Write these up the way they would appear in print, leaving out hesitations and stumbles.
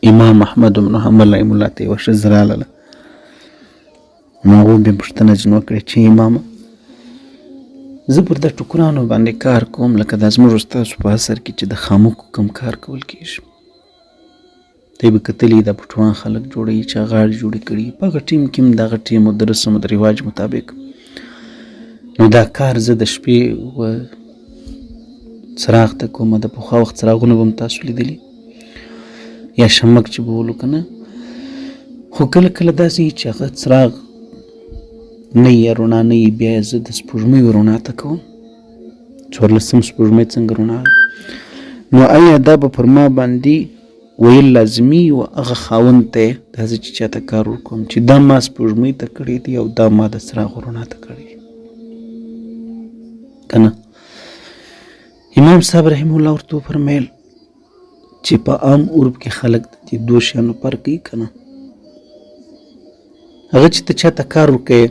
امام احمد بن حنبل رحم الله ته یوه ښځه راغله. نو هغو بیا پوښتنه ځینې وکړې چې امامه زه پر دا ټوکرانو باندې کار کوم لکه دا زموږ ستاسو په عصر کې چې د خامکو کم کار کول کېږي. دی به کتلي دا پټوان خلک جوړوي چې غاړې جوړې کړي په هغه ټیم کې هم دغه ټیم د رسم د رواج مطابق. نو دا کار زه د شپې و څراغ ته کومه د پخوا وخت څراغونه به هم تاسو لیدلي یا شمک چې به ولو که نه، خو کله کله داسې وي چې هغه څراغ نه یې یا رڼا نه یي، بیا یې زه د سپوږمۍ رڼا ته کوم. 14 سپوږمۍ څنګه رڼا ده. نو آیا دا به پر ما باندې ویل لازمي و هغه خاوند ته دا زه چې چاته کار ورکوم چې دا ما سپوږمۍ ته کړی دی او دا ما د څراغ رڼا ته کړی دی که نه؟ امام صاحب رحم الله ورته وفرمیل چې په عام عرب کې خلک د دې دوه شیانو فرق کوي که نه؟ هغه چې ته چاته کار ورکوې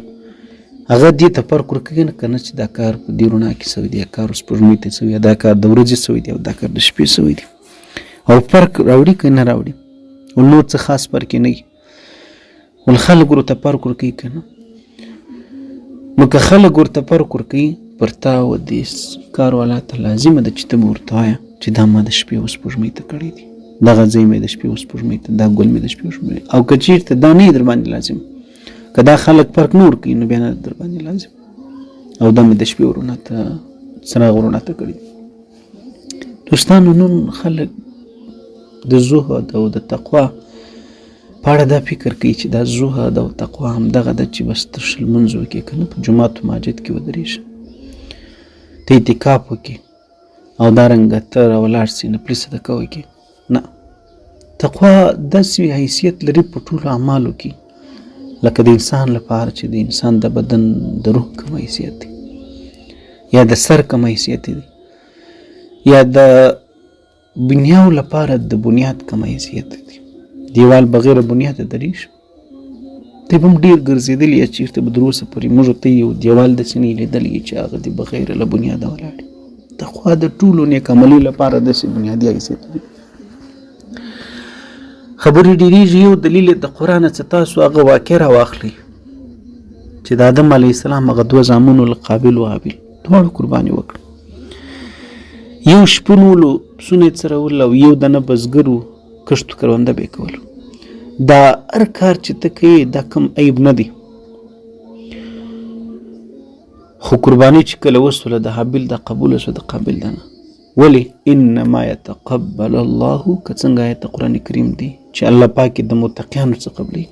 هغه دې ته فرق ورکوي نه که نه چې دا کار په دې رڼا کې سوی دی، یا کار سپوږمۍ ته سوی، یا دا کار د ورځې سوی دی او دا کار د شپې سوی دی. او فرق راوړي که نه راوړي؟ او نور څه خاص فرق یې نه وي. ول خلک ورته فرق ورکوي که نه؟ نو که خلک ورته فرق ورکوي پر تا و دې کار والا ته لازمه ده چې ته به ورته وایه چې دا ما د شپې و سپوږمۍ ته کړی دی، دغه ځای مې د شپې و سپوږمۍ ته، دا ګل مې د شپې و سپوږمۍ. او که چېرته دا نه یې در باندې لازم، که دا خلک فرق نه ورکوي نو بیا نه در باندې لازم، او دا مې د شپې ورونه ته څراغ ورونه ته کړي. دوستانو نن خلک د زهد او د تقوا په اړه دا فکر کوي چې دا زهد او تقوا همدغه ده چې بس تر شل لمونځ وکړې که نه، په جومات و مسجد کې ودرېږي، ته اعتکاف وکړې او دارنګه ته راولاړ سې نفلي صدقه وکړې. نه، تقوا داسې حیثیت لري په ټولو اعمالو کې لکه د انسان لپاره چې د انسان د بدن د روح کم حیثیت دی، یا د سر کم حیثیت دی، یا د بنیاو لپاره د بنیاد کم حیثیت دی. دیوال بغیر بنیاد دریږي. دی به هم ډېر ګرځېدلي یا چېرته به تر اوسه پورې موږ ته یو دیوال داسې نه یې لیدلی چې هغه د بغیر له بنیاده ولاړ وي. تقوا د ټولو نیک عملي لپاره داسې بنیادي حیثیت لري. خبرې ډېرېږي، یو دلیل د قرآن څخه تاسو هغه واقع راواخلئ چې د آدم علیه السلام هغه 2 زامنو له قابل و حابیل دواړو قرباني وکړه. یو شپون ولو پسونه یې څرول او یو دانه بزګر و کښتو کرونده به یې کولو. دا هر کار چې ته کوې دا کم عیب نه دی، خو قرباني چې کله وسوله د حابیل دا قبوله شوه د قابل ده نه. ولې؟ انما یتقبل الله، که څنګه آیت قرآن کریم دی چې الله پاک د متقیانو څخه قبلوي،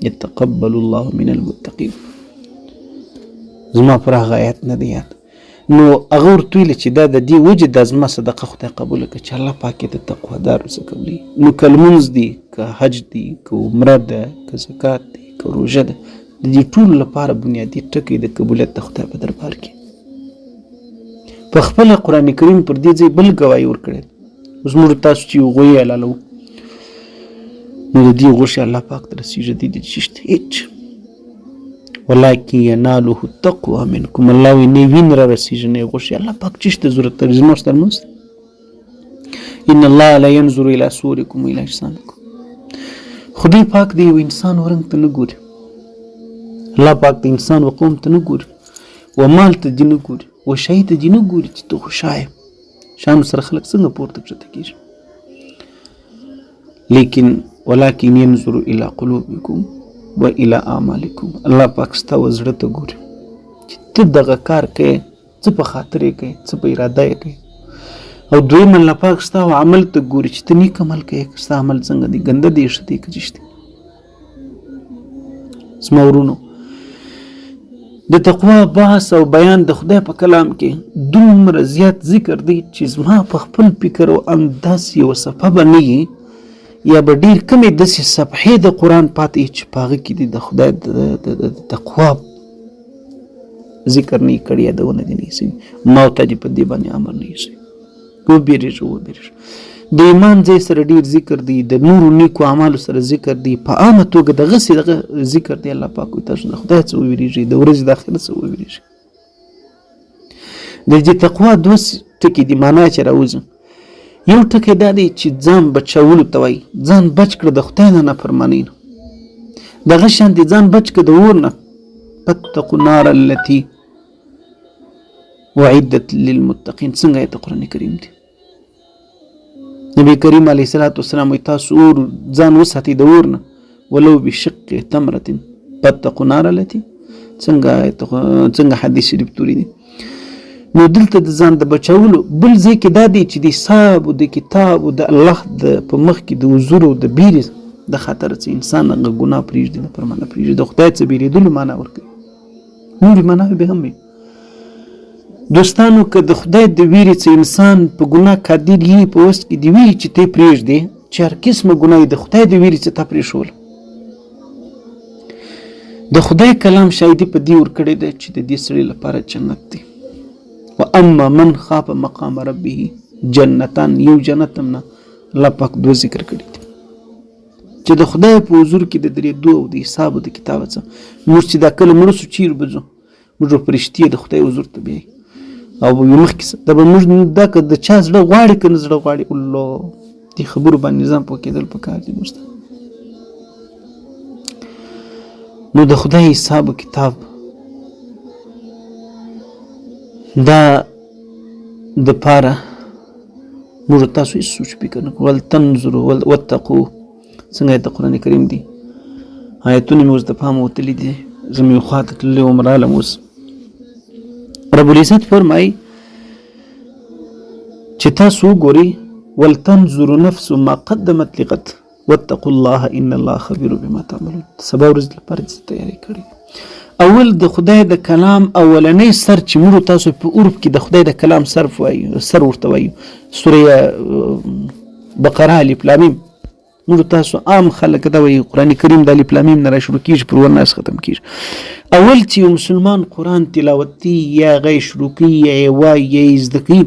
یتقبل الله من المتقین. زما پر هغه آیت نه دی یاد. نو هغه ورته ویلې چې دا د دې وجې دا زما صدقه خدای قبوله کړه چې الله پاک یې د تقوادارو څخه قبلوي. نو که لمونځ دی، که حج دی، که عمره ده، که زکات دی، که روژه ده، د دې ټولو لپاره بنیادي ټکی د قبولیت د خدای په دربار کې. په خپله قرآن کریم پر دې ځای بل ګواهي ورکړې. اوس موږ تاسو چې غویې حلالوو نو د دې غوښې الله پاک ته رسېږي، د دې چشته هېڅ ولکن یناله التقوی منکم. الله وایي نه وین را رسېږي نه غوښې، الله پاک چشته ضرورت لري زموږ ترمنځ. ان الله لا ینظر الی صورکم والی اجسامکم. خدای پاک د یو انسان ورنګ ته نه ګوري، الله پاک د انسان و قوم ته نه ګوري، و مال ته دې نه ګوري، و شی ته دې نه ګوري چې ته خو شا یې. شانو سره خلک څنګه پورته کښته کېږي؟ لیکن ولکن ینظر الی قلوبکم و الی اعمالکم. الله پاک ستا و زړه ته ګوري چې ته دغه کار کوې، څه په خاطر یې کوې، څه په اراده یې کوې. او دویم الله پاک ستا و عمل ته ګوري چې ته نیک عمل کوې، ستا عمل څنګه دی، ګنده دی، ښه دی که جشت دی. زما ورونو، د تقوا بحث او بیان د خدای په کلام کې دومره زیات ذکر دی چې زما په خپل فکر او انداز یوه صفحه به نه وي یا به ډېر کمې داسې صفحې د قرآن پاتې چې په هغه کې د خدای د تقوا ذکر نه یې کړی، یادونه دې نه یې سوي، ما او تا دې په دې باندې امر نه یې سوي. وبېرېږه وبېرېږه. د ایمان ځای سره ډېر ذکر دی، د نورو نیکو اعمالو سره ذکر دی، په عامه توګه دغسې دغه ذکر دی. الله پاک وایي تاسو د خدای څخه ووېرېږئ، د ورځې د آخرت څخه ووېرېږئ. د دې تقوا 2 ټکي دي معنا چې راوځي. یو ټکی دا دی چې ځان بچولو ته وایي، ځان بچ کړه د خدای نه نافرمانۍ نه. دغه شانتې ځان بچ کړه د اور نه. فاتقوا النار التي وعدت للمتقین. څنګه آیت قرآن کریم دی. نبی کریم علیه الصلاة والسلام وایي تاسو اور ځان وساتئ د اور نه ولو بشق تمرة. فاتقوا النار التي. څنګه حدیث شریف توري دی. نو دلته د ځان د بچولو بل ځای کې دا دی چې د حساب او د کتاب او د الله په مخ کې د حضور او د بیرې د خاطر چې انسان هغه ګناه پرېږدي، نافرمانه پرېږدي، د خدای څخه بیرېدلو معنا ورکوي. نورې معناوې به هم وي. دوستانو که د خدای د ویرې څخه انسان په ګناه قادر یي په وس کې دی وی چې ته پرېږدې چې هر قسمه ګناه د خدای د ویرې څخه تا پرېښول. د خدای کلام شاهدي په دې ورکړې ده چې د دې سړي لپاره جنت دی. واما من خاف مقام ربه جنتان. یو جنت هم نه، الله پاک دو ذکر کړي دي چې د خدای په حضور کې د درېدو او د حساب او د کتاب څخه موږ چې دا کله مړه سو چیرې به ځو، موږ په رښتیا د خدای حضور ته بیایي او مخکې دا به موږ دا که د چا زړه غواړي که نه زړه غواړي. الله دې خبرو باندې ځان پوه کېدل پکار دي دوستان. نو د خدای حساب و کتاب دا د پاره موږ تاسو هیڅ سوچ فکر نه کوو. ولتنظروا واتقوا. څنګه آیت قرآن کریم دی. آیتونه مې اوس د پامه وتلي دي، زه مې یو خوا ته تللی وم رالم. اوس رب العزت فرمایي چې تاسو وګورئ ولتنظر نفس ما قدمت لغد واتقوا الله ان الله خبير بما تعملون. سبا ورځ لپاره چې تیاری کړې. اول د خدای د کلام اولنی سر چې موږ تاسو په عرف کې د خدای د کلام سر ورته وایو، سوره بقره الف لام میم. موږ تاسو عام خلک دا وایي قرآن کریم د الف لام میم نه را شروع کېږي پر ورناس ختم کېږي. اول چې یو مسلمان قرآن تلاوتي یا هغه شروع کوي یا یې وایي یا یې زده کوي،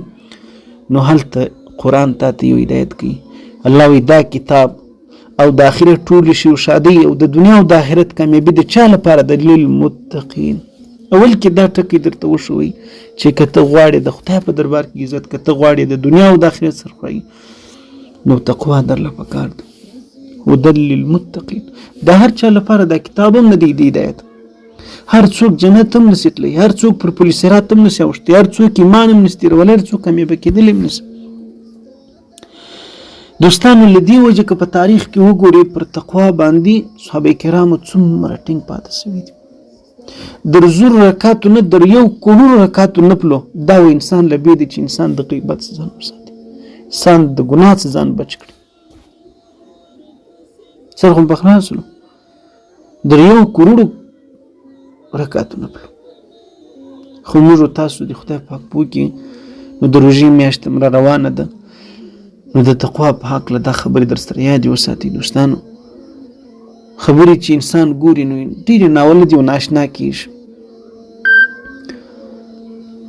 نو هلته قرآن تاته یو هدایت کوي. الله وایي دا کتاب او د آخرت ټولې شی او شادۍ او د دنیا او د آخرت کامیابي د چا لپاره د للمتقین. اول کې دا ټکی درته وشوي چې که ته غواړې د خدای په دربار کې عزت، که ته غواړې د دنیا او د آخرت سرخوږي، نو تقوا درله پکار ده. هدى للمتقین. دا هر چا لپاره دا کتاب هم نه دی د هدایت. هر څوک جنت هم نسي تللی، هر څوک پر پل صراط هم نسي اوښتی، هر څوک ایمان هم نسي تېرولی، هر څوک کامیابه کېدلی هم نسي. دوستانو له دې وجې که په تاریخ کې وګورئ پر تقوا باندې صحابه کرامو څومره ټینګ پاتې شوي دي. در 100 رکاتو نه در 1 کروڑ رکاتو نفلو دا و انسان له بې دی چې انسان د غیبت څخه ځان وساتي، انسان د ګناه څخه ځان بچ کړي. سر خو په خلاصلو در 1 کروڑ رکاتو نفلو. خو موږ تاسو د خدای پاک پوه کې نو د روژې میاشت هم را روانه ده، نو د تقوا په هکله دا خبرې در سره یادې وساتئ دوستانو. خبرې چې انسان ګوري نو ډېرې ناوله دي او ناشنا کېږي.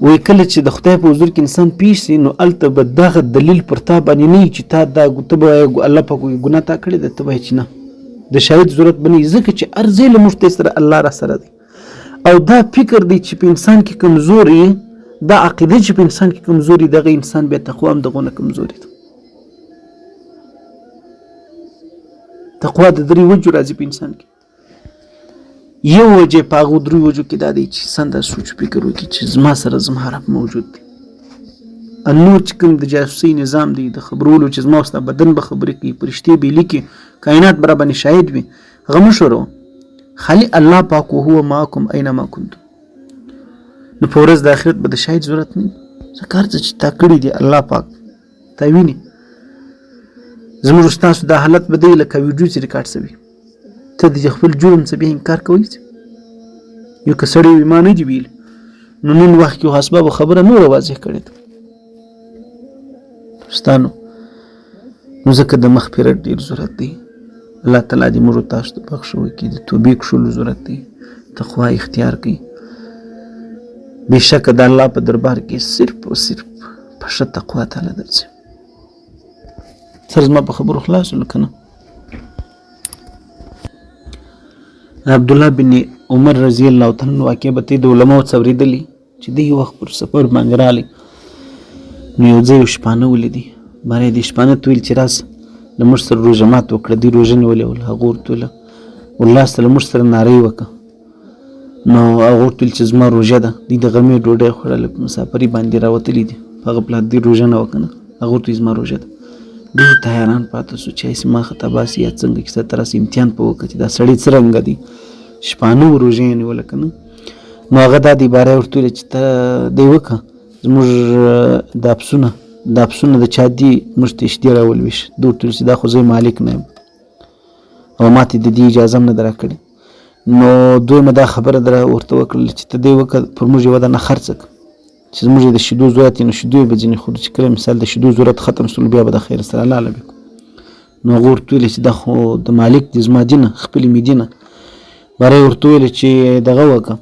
وایي کله چې د خدای په حضور کې انسان پیش شي نو هلته به دغه دلیل پر تا باندې نه وي چې تا دا ته به الله پاک وایي ګناه تا کړې ده، ته به چې نه د شاهد ضرورت به نه وي، ځکه چې هر ځای له موږ سره الله را سره دی. او دا فکر دی چې په انسان کې کمزوري، دا عقیده چې په انسان کې کمزوري، دغه انسان بیا تقوا هم دغونه کمزوري ده. تقوا د 3 وجو راځي په انسان کې. یو وجه په هغو 3 وجو کې دا دی چې انسان دا سوچ فکر وکړي چې زما سره زما رب موجود دی. نور چې کوم د جاسوسي نظام دی د خبرولو چې زما ستا بدن به خبرې کوي، فرشتې به لیکي، کائنات به راباندې شاهد وي، هغه مه شروع. خالي الله پاک وهو معکم اینما کنتم. نو په ورځ د آخرت به د شاهد ضرورت نه وي، ځکه هر څه چې تا کړي دي الله پاک تا ویني. زموږ ستاسو دا حالت به دی لکه ویډیو چې ریکارډ شوي، ته د خپل جرم څه بیا انکار کوئ. یو که سړی وي ما نه دي ویل، نو نن وخت کې اسباب خبره نوره واضح کړې ده دوستانو. نو ځکه د مغفرت ډېر ضرورت دی. الله تعالی دې موږ تاسو ته بخښ وکړي، د توبې کښلو ضرورت دی، تقوا اختیار کړئ. بېشکه د الله په دربار کې صرف او صرف په ښه تقوا تعالی درځي. سر زما په خبرو خلاص ولو که نه. عبدالله بن عمر رضی الله تعالی عنه واقع به ته د علماو څه اورېدلي چې د یو وخت پر سفر باندې راغلی، نو یو ځای یو شپانه ولیدي، باندې د شپانه ته ویل چې راسه له موږ سره روژه مات وکړه. دوی روژه نیولې وله. هغه ورته ویله والله سته له موږ سره نارې وکړه. نو هغه ورته ویل چې زما روژه ده. دوی د غرمې ډوډۍ خوړله په مسافري باندې راوتلي دي په هغه پلات دوی روژه نه وکړه. هغه ورته ویل زما روژه ده. ډېر ورته حیران پاته سو چې هسې ما خطا باسي یا څنګه کیسه ته راسه امتحان په وکړه چې دا سړی څه رنګه دی شپانه و روژه یې نیوله که نه. نو هغه دا د باره ورته ویله چې ته دی وکړه زموږ دا پسونه د چا دي موږ ته شیدې راولوېش. ده ورته ویل چې دا خو زه مالک نه یم او ما ته د دې اجازه هم نه ده راکړې. نو دویمه دا خبره ده ورته وکړله چې ته دی وکړه پر موږ یوه دانه خرڅه کړه چې زموږ د شیدو ضرورت یې نو شیدو یې به ځینې خورو چې کله مثال د شیدو ضرورت ختم شول بیا به د خیر سره لاله بکړو. نو هغه ورته ویلې چې دا خو د مالک د زما دي نه خپلې مې دي نه. باره یې ورته ویلې چې دغه وکړه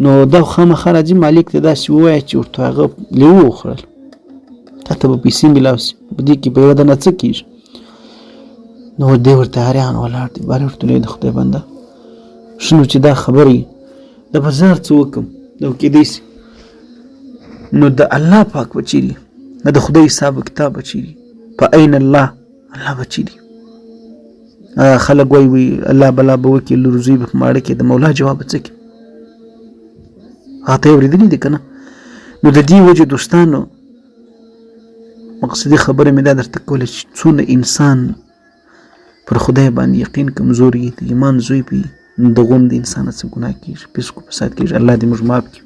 نو دا خامخا راځي مالک ته داسې ووایه چې ورته هغه لیوه وخوړل تا ته به پیسې میلاو سي په دې کې په یوه دانه څه کېږي. نو دی ورته حیران ولاړ دی. باره ورته ویل د خدای بنده ښه نو چې دا خبرې دا به زه هر څه وکړم دا کېدی سي نو د الله پاک به چیرې نه د خدای حساب و کتاب به چیرې په عین الله به چیرې خلک وایي الله بلا به وکړي روزي به په ماړه کې د مولا جواب څه کړي. هغه ته یې اورېدلي دي که نه. نو د دې وجې دوستانو مقصدي خبره مې دا درته کوله چې څونه انسان پر خدای باندې یقین کمزوري د ایمان زوی وي نو د غوم د انسانه څه ګناه کېږي فسق و فساد کېږي. الله دې موږ معاف کړي.